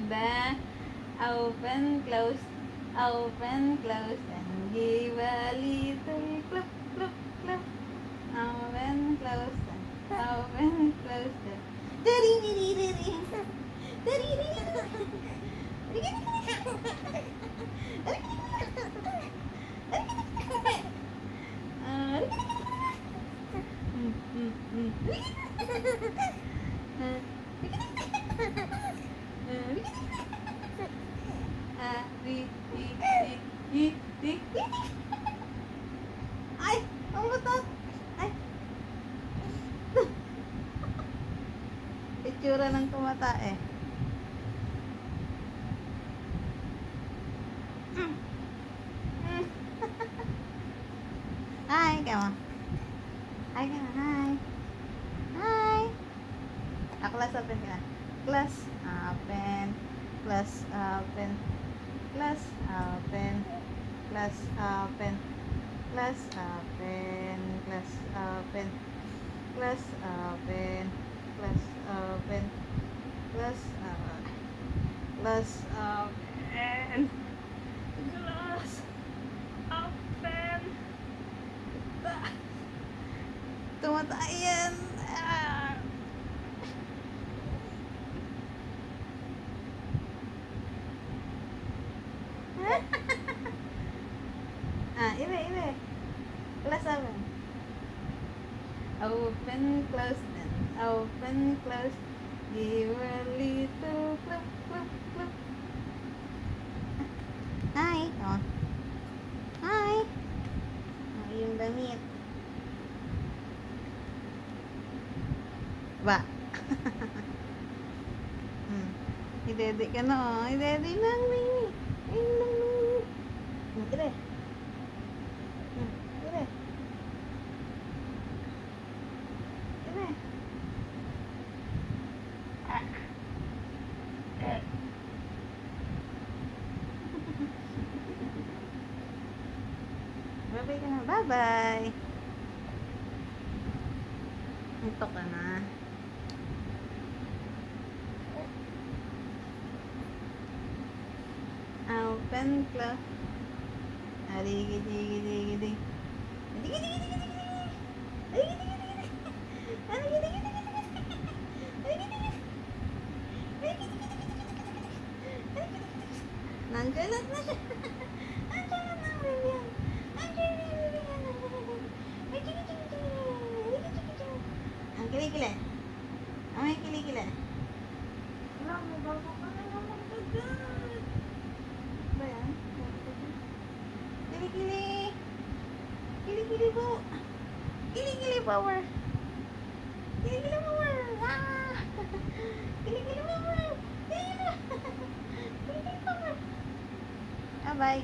the open, close, and give a little clap, clap, clap. Open, close, and open, close, and Ay! Umutot! Ay! Itsura ng tumata eh. Hi, come on. Hi, come on. Hi. Hi. Class open ka na. Class open. Class open. Class open. Class open. Class open. Class open. Class open. Class open. Class open. Class open. Class open. Tumatay yan. Ibe. Class open. Open, close, then open, close. Give a little clap, clap, clap. Hi. Oh. Hi. Oh, yung damit. Ba? Idede ka na, oh. Idede lang, Nini. Ayun lang, Nini. Dire. Dire. Dire. Bye-bye ka na. Bye-bye. Ito ka na. Open, close. Adigidi. Nanggalat na siya. Nanggalat na William. Ang kilikili. Ang kilikili. Wala mo ba ko pa naman kagad. Ba yan? Kilikili. Kilikili po. Kilikili power. Kilikili power. Ah! Kilikili power. Kilikili power. Bye-bye.